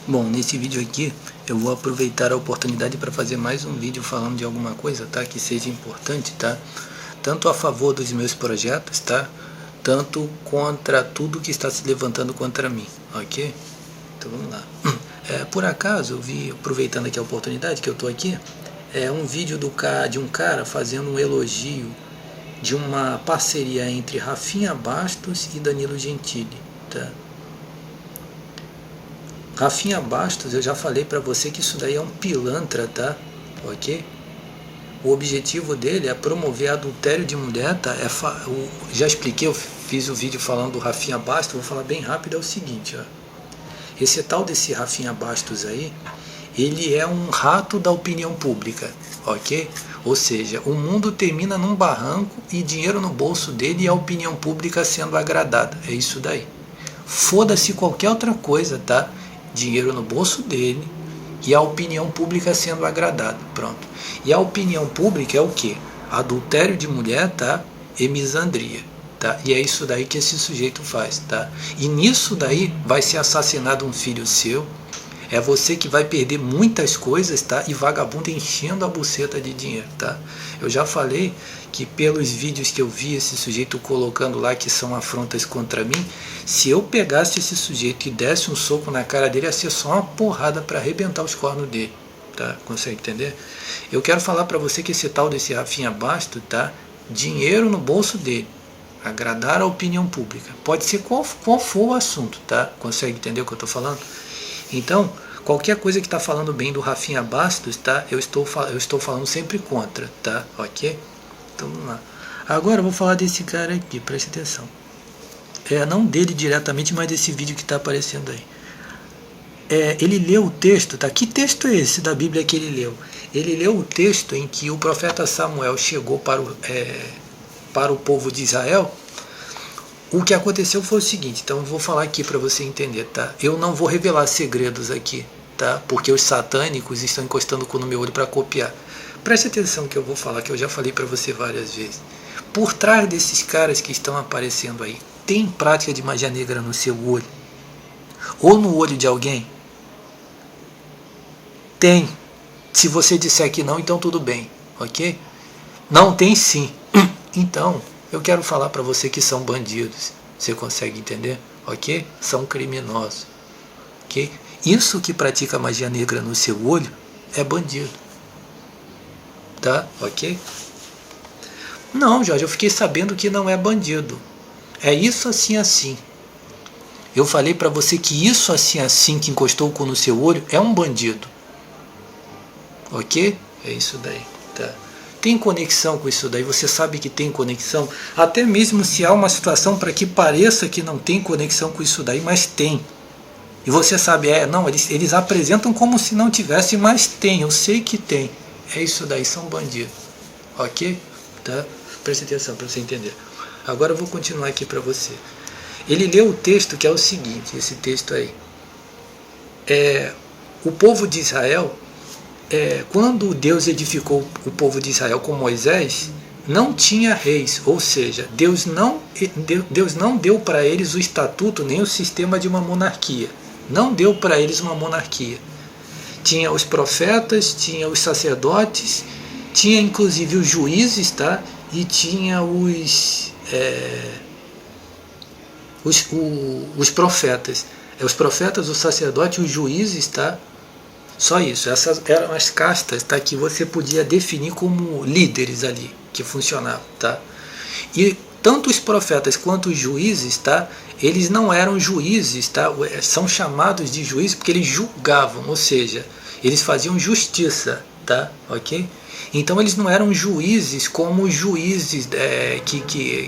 Bom, nesse vídeo aqui eu vou aproveitar a oportunidade para fazer mais um vídeo falando de alguma coisa, tá? Que seja importante, tá? Tanto a favor dos meus projetos, tá? Tanto contra tudo que está se levantando contra mim, ok? Então vamos lá. Por acaso eu vi, aproveitando aqui a oportunidade que eu tô aqui, um vídeo de um cara fazendo um elogio de uma parceria entre Rafinha Bastos e Danilo Gentili, tá? Rafinha Bastos, eu já falei pra você que isso daí é um pilantra, tá? Ok? O objetivo dele é promover adultério de mulher, tá? Já expliquei, eu fiz o vídeo falando do Rafinha Bastos, vou falar bem rápido, é o seguinte, ó. Esse tal desse Rafinha Bastos aí, ele é um rato da opinião pública, ok? Ou seja, o mundo termina num barranco e dinheiro no bolso dele e a opinião pública sendo agradada, é isso daí. Foda-se qualquer outra coisa, tá? Dinheiro no bolso dele e a opinião pública sendo agradada, pronto. E a opinião pública é o que? Adultério de mulher, tá? E misandria, tá? E é isso daí que esse sujeito faz, tá? E nisso daí vai ser assassinado um filho seu, é você que vai perder muitas coisas, tá? E vagabundo enchendo a buceta de dinheiro, tá? Eu já falei que pelos vídeos que eu vi esse sujeito colocando lá que são afrontas contra mim, se eu pegasse esse sujeito e desse um soco na cara dele, ia ser só uma porrada para arrebentar os cornos dele, tá? Consegue entender? Eu quero falar para você que esse tal desse Rafinha Bastos, tá? Dinheiro no bolso dele, agradar a opinião pública, pode ser qual for o assunto, tá? Consegue entender o que eu tô falando? Então, qualquer coisa que está falando bem do Rafinha Bastos, tá? Eu estou falando sempre contra, tá? Ok? Então vamos lá. Agora eu vou falar desse cara aqui, preste atenção. Não dele diretamente, mas desse vídeo que está aparecendo aí. Ele leu o texto, tá? Que texto é esse da Bíblia que ele leu? Ele leu o texto em que o profeta Samuel chegou para o povo de Israel. O que aconteceu foi o seguinte, então eu vou falar aqui para você entender, tá? Eu não vou revelar segredos aqui, tá? Porque os satânicos estão encostando no meu olho para copiar. Preste atenção que eu vou falar, que eu já falei para você várias vezes. Por trás desses caras que estão aparecendo aí, tem prática de magia negra no seu olho? Ou no olho de alguém? Tem. Se você disser que não, então tudo bem, ok? Não tem sim. Então, eu quero falar para você que são bandidos. Você consegue entender? Ok? São criminosos. Ok? Isso que pratica magia negra no seu olho é bandido. Tá? Ok? Não, Jorge, eu fiquei sabendo que não é bandido. É isso assim assim. Eu falei para você que isso assim assim que encostou o cu no seu olho é um bandido. Ok? É isso daí. Tá? Tem conexão com isso daí, você sabe que tem conexão, até mesmo se há uma situação para que pareça que não tem conexão com isso daí, mas tem. E você sabe, não, eles apresentam como se não tivesse, mas tem, eu sei que tem. É isso daí, são bandidos. Ok? Tá? Preste atenção para você entender. Agora eu vou continuar aqui para você. Ele leu o texto que é o seguinte, esse texto aí. O povo de Israel, quando Deus edificou o povo de Israel com Moisés, não tinha reis, ou seja, Deus não deu para eles o estatuto nem o sistema de uma monarquia. Não deu para eles uma monarquia. Tinha os profetas, tinha os sacerdotes, tinha inclusive os juízes, tá? E tinha os profetas. Os profetas, os sacerdotes, os juízes, tá? Só isso, essas eram as castas, tá, que você podia definir como líderes ali, que funcionavam, tá? E tanto os profetas quanto os juízes, tá, eles não eram juízes, tá? São chamados de juízes porque eles julgavam, ou seja, eles faziam justiça, tá? Ok? Então eles não eram juízes como os juízes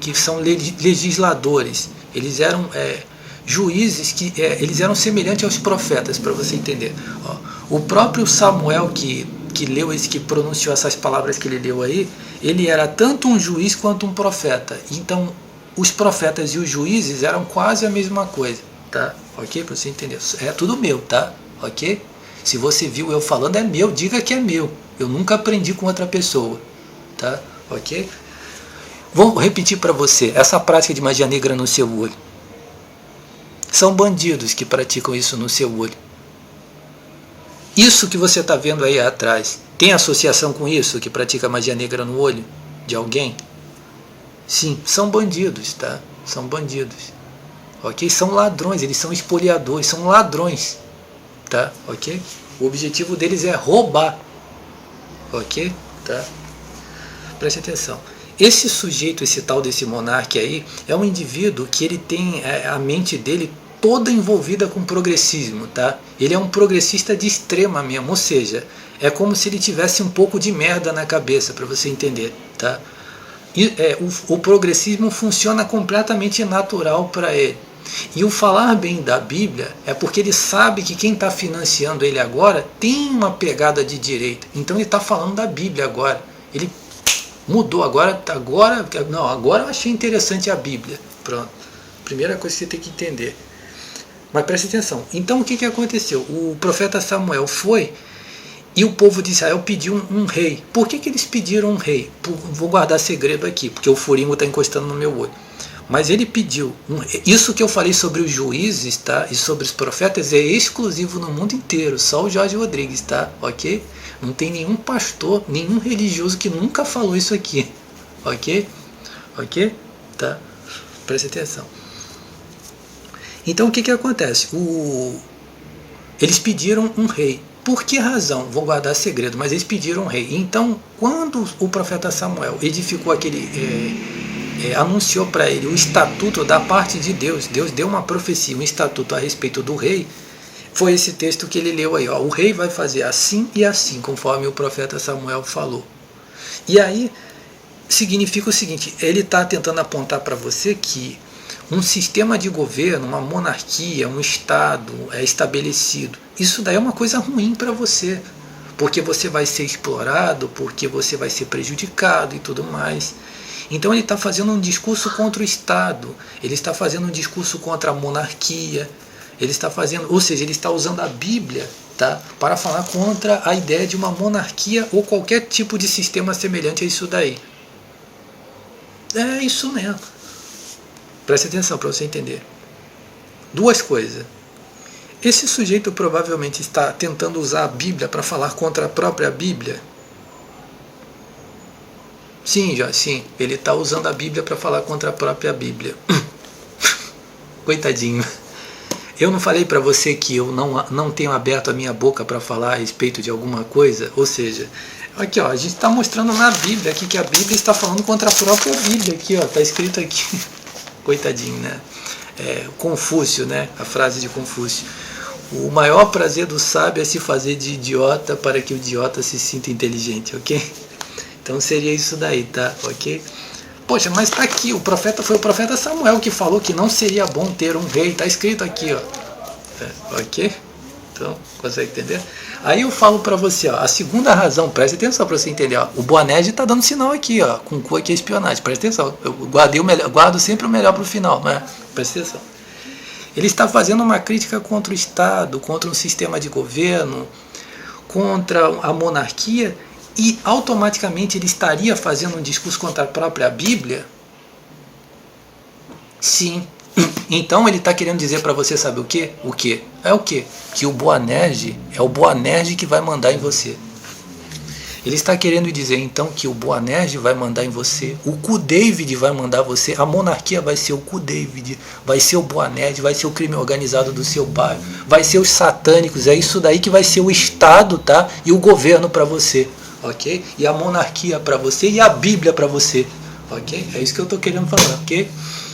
que são legisladores, eles eram juízes que eles eram semelhantes aos profetas, para você entender. O próprio Samuel que leu esse, que pronunciou essas palavras que ele leu aí, ele era tanto um juiz quanto um profeta. Então, os profetas e os juízes eram quase a mesma coisa, tá? Ok? Para você entender. É tudo meu, tá? Ok? Se você viu eu falando, é meu, diga que é meu. Eu nunca aprendi com outra pessoa, tá? Ok? Vou repetir para você, essa prática de magia negra no seu olho. São bandidos que praticam isso no seu olho. Isso que você está vendo aí atrás, tem associação com isso, que pratica magia negra no olho de alguém? Sim, são bandidos, tá? São bandidos. Ok? São ladrões, eles são espoliadores, são ladrões. Tá? Ok? O objetivo deles é roubar. Ok? Tá? Preste atenção. Esse sujeito, esse tal desse monarca aí, é um indivíduo que ele tem a mente dele toda envolvida com progressismo, tá? Ele é um progressista de extrema mesmo, ou seja, é como se ele tivesse um pouco de merda na cabeça, para você entender, tá? E, o progressismo funciona completamente natural para ele. E o falar bem da Bíblia é porque ele sabe que quem está financiando ele agora tem uma pegada de direita. Então ele está falando da Bíblia agora. Ele mudou agora eu achei interessante a Bíblia. Pronto. Primeira coisa que você tem que entender. Mas preste atenção. Então o que aconteceu? O profeta Samuel foi e o povo de Israel pediu um rei. Por que eles pediram um rei? Vou guardar segredo aqui, porque o furingo está encostando no meu olho. Mas ele pediu. Isso que eu falei sobre os juízes, tá? E sobre os profetas é exclusivo no mundo inteiro. Só o Jorge Rodrigues, tá? Ok? Não tem nenhum pastor, nenhum religioso que nunca falou isso aqui. Ok? Ok? Tá? Preste atenção. Então o que acontece? Eles pediram um rei. Por que razão? Vou guardar segredo, mas eles pediram um rei. Então, quando o profeta Samuel edificou anunciou para ele o estatuto da parte de Deus, Deus deu uma profecia, um estatuto a respeito do rei, foi esse texto que ele leu aí, ó, o rei vai fazer assim e assim, conforme o profeta Samuel falou. E aí, significa o seguinte, ele está tentando apontar para você que um sistema de governo, uma monarquia, um Estado é estabelecido, isso daí é uma coisa ruim para você, porque você vai ser explorado, porque você vai ser prejudicado e tudo mais. Então ele está fazendo um discurso contra o Estado, ele está fazendo um discurso contra a monarquia, ele está fazendo, ou seja, ele está usando a Bíblia, tá, para falar contra a ideia de uma monarquia ou qualquer tipo de sistema semelhante a isso daí. É isso mesmo. Preste atenção para você entender. Duas coisas. Esse sujeito provavelmente está tentando usar a Bíblia para falar contra a própria Bíblia. Sim, ele está usando a Bíblia para falar contra a própria Bíblia. Coitadinho. Eu não falei para você que eu não tenho aberto a minha boca para falar a respeito de alguma coisa? Ou seja, aqui ó, a gente está mostrando na Bíblia aqui que a Bíblia está falando contra a própria Bíblia. Aqui ó, está escrito aqui. Coitadinho, né? Confúcio, né? A frase de Confúcio. O maior prazer do sábio é se fazer de idiota para que o idiota se sinta inteligente, ok? Então seria isso daí, tá? Ok? Poxa, mas tá aqui, foi o profeta Samuel que falou que não seria bom ter um rei, tá escrito aqui, ó. Ok? Então, consegue entender? Aí eu falo pra você, ó, a segunda razão, preste atenção pra você entender, ó, o Boanerges tá dando sinal aqui, ó, com cu aqui é espionagem, preste atenção, eu guardo sempre o melhor pro final, né? Preste atenção. Ele está fazendo uma crítica contra o Estado, contra um sistema de governo, contra a monarquia, e automaticamente ele estaria fazendo um discurso contra a própria Bíblia? Sim. Então ele está querendo dizer para você, sabe o quê? O quê? É o quê? Que o Boanerges é o Boanerges que vai mandar em você. Ele está querendo dizer então que o Boanerges vai mandar em você, o Cu David vai mandar você, a monarquia vai ser o Cu David, vai ser o Boanerges, vai ser o crime organizado do seu bairro, vai ser os satânicos, é isso daí que vai ser o Estado, tá? E o governo para você, ok? E a monarquia para você e a Bíblia para você, ok? É isso que eu estou querendo falar, ok?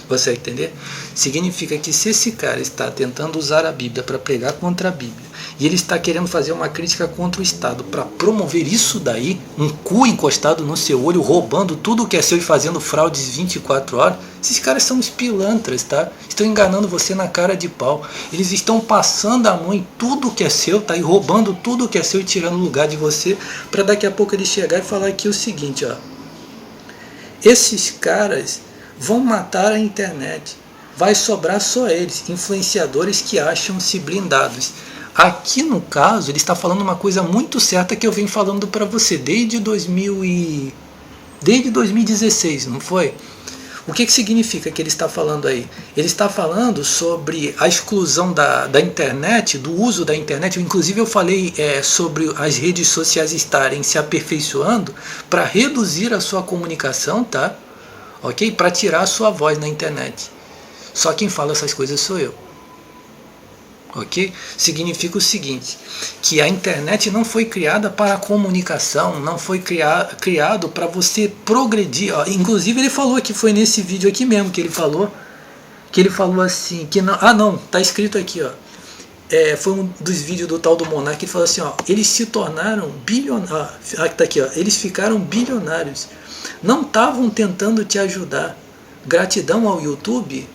Você vai entender? Significa que se esse cara está tentando usar a Bíblia para pregar contra a Bíblia, e ele está querendo fazer uma crítica contra o Estado para promover isso daí, um cu encostado no seu olho, roubando tudo que é seu e fazendo fraudes 24 horas, esses caras são os pilantras, tá? Estão enganando você na cara de pau. Eles estão passando a mão em tudo que é seu, tá? E roubando tudo que é seu e tirando o lugar de você, para daqui a pouco ele chegar e falar aqui o seguinte, ó. Esses caras vão matar a internet. Vai sobrar só eles, influenciadores que acham-se blindados. Aqui no caso, ele está falando uma coisa muito certa que eu venho falando para você desde 2016, não foi? O que significa que ele está falando aí? Ele está falando sobre a exclusão da internet, do uso da internet. Inclusive eu falei sobre as redes sociais estarem se aperfeiçoando para reduzir a sua comunicação, tá? Ok? Para tirar a sua voz na internet. Só quem fala essas coisas sou eu. Ok? Significa o seguinte, que a internet não foi criada para a comunicação, não foi criado para você progredir. Ó, inclusive ele falou que foi nesse vídeo aqui mesmo que ele falou assim, que não, não, tá escrito aqui, ó. Foi um dos vídeos do tal do Monark que falou assim, ó, eles se tornaram bilionários, tá aqui, ó, eles ficaram bilionários, não estavam tentando te ajudar. Gratidão ao YouTube.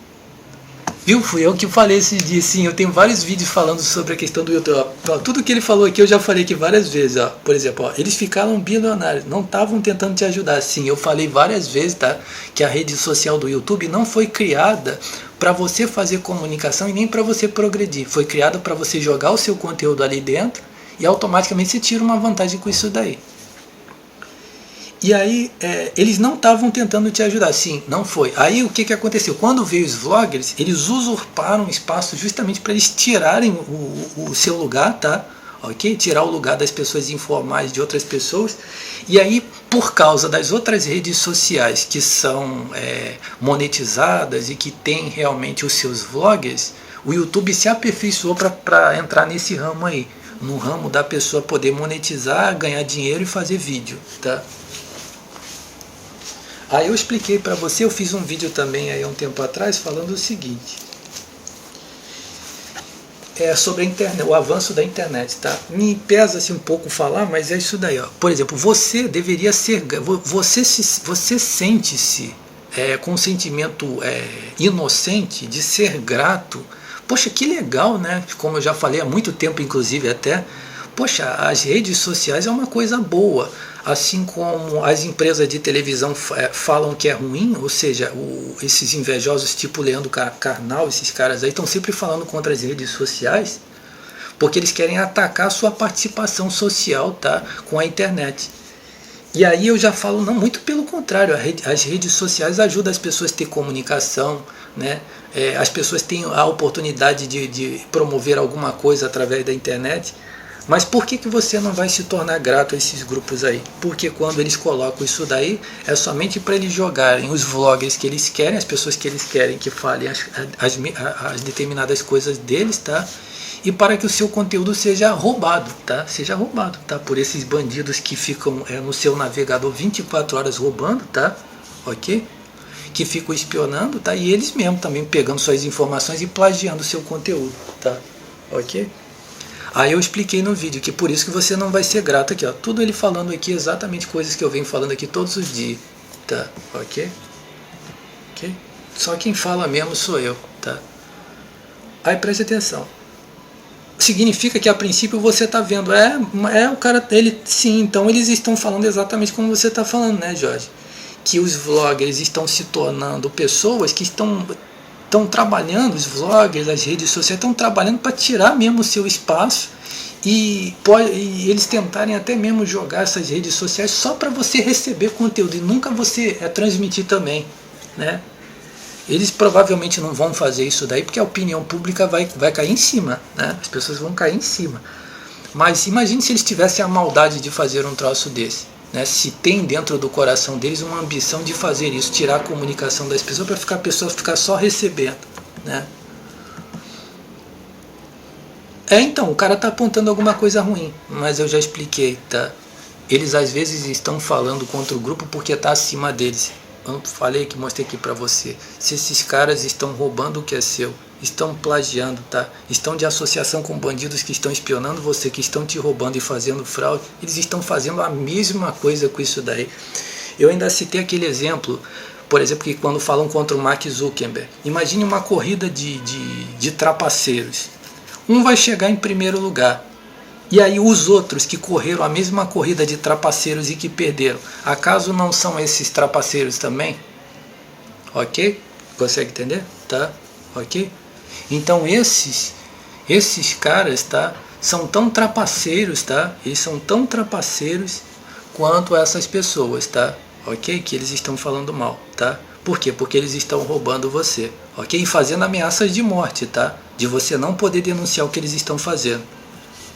Viu? Fui eu que falei esses dias, sim. Eu tenho vários vídeos falando sobre a questão do YouTube. Ó, tudo que ele falou aqui eu já falei aqui várias vezes. Ó. Por exemplo, ó, eles ficaram bilionários, não estavam tentando te ajudar. Sim, eu falei várias vezes, tá, que a rede social do YouTube não foi criada para você fazer comunicação e nem para você progredir. Foi criada para você jogar o seu conteúdo ali dentro e automaticamente você tira uma vantagem com isso daí. E aí, eles não estavam tentando te ajudar. Sim, não foi. Aí o que aconteceu? Quando veio os vloggers, eles usurparam o espaço justamente para eles tirarem o seu lugar, tá? Ok? Tirar o lugar das pessoas informais de outras pessoas. E aí, por causa das outras redes sociais que são monetizadas e que têm realmente os seus vloggers, o YouTube se aperfeiçoou para entrar nesse ramo aí. No ramo da pessoa poder monetizar, ganhar dinheiro e fazer vídeo, tá? Aí eu expliquei para você, eu fiz um vídeo também aí há um tempo atrás falando o seguinte, sobre a internet, o avanço da internet, tá? Me pesa assim um pouco falar, mas é isso daí, ó. Por exemplo, você deveria ser, você sente-se com um sentimento inocente de ser grato. Poxa, que legal, né? Como eu já falei há muito tempo, inclusive até, poxa, as redes sociais é uma coisa boa. Assim como as empresas de televisão falam que é ruim, ou seja, esses invejosos tipo Leandro Carnal, esses caras aí estão sempre falando contra as redes sociais, porque eles querem atacar a sua participação social, tá, com a internet. E aí eu já falo, não, muito pelo contrário, as redes sociais ajudam as pessoas a ter comunicação, né? As pessoas têm a oportunidade de promover alguma coisa através da internet. Mas por que você não vai se tornar grato a esses grupos aí? Porque quando eles colocam isso daí, é somente para eles jogarem os vloggers que eles querem, as pessoas que eles querem que falem as determinadas coisas deles, tá? E para que o seu conteúdo seja roubado, tá? Seja roubado, tá? Por esses bandidos que ficam no seu navegador 24 horas roubando, tá? Ok? Que ficam espionando, tá? E eles mesmos também pegando suas informações e plagiando o seu conteúdo, tá? Ok? Aí eu expliquei no vídeo que por isso que você não vai ser grato aqui, ó. Tudo ele falando aqui, exatamente coisas que eu venho falando aqui todos os dias, tá? Ok? Ok? Só quem fala mesmo sou eu, tá? Aí preste atenção. Significa que a princípio você tá vendo, o cara, ele, sim, então eles estão falando exatamente como você tá falando, né, Jorge? Que os vloggers estão se tornando pessoas que estão trabalhando, os vloggers, as redes sociais estão trabalhando para tirar mesmo o seu espaço e eles tentarem até mesmo jogar essas redes sociais só para você receber conteúdo e nunca você transmitir também, né? Eles provavelmente não vão fazer isso daí porque a opinião pública vai cair em cima, né? As pessoas vão cair em cima. Mas imagine se eles tivessem a maldade de fazer um troço desse. Né, se tem dentro do coração deles uma ambição de fazer isso, tirar a comunicação das pessoas para a pessoa ficar só recebendo, né? Então, o cara está apontando alguma coisa ruim, mas eu já expliquei, tá? Eles às vezes estão falando contra o grupo porque está acima deles. Eu falei que mostrei aqui para você. Se esses caras estão roubando o que é seu, estão plagiando, tá? Estão de associação com bandidos que estão espionando você, que estão te roubando e fazendo fraude, eles estão fazendo a mesma coisa com isso daí. Eu ainda citei aquele exemplo, por exemplo, que quando falam contra o Mark Zuckerberg, imagine uma corrida de trapaceiros. Um vai chegar em primeiro lugar, e aí os outros que correram a mesma corrida de trapaceiros e que perderam, acaso não são esses trapaceiros também? Ok? Consegue entender? Tá? Ok? Então esses caras, tá, são tão trapaceiros, tá? Eles são tão trapaceiros quanto essas pessoas, tá? Ok? Que eles estão falando mal, tá? Por quê? Porque eles estão roubando você, ok? E fazendo ameaças de morte, tá? De você não poder denunciar o que eles estão fazendo.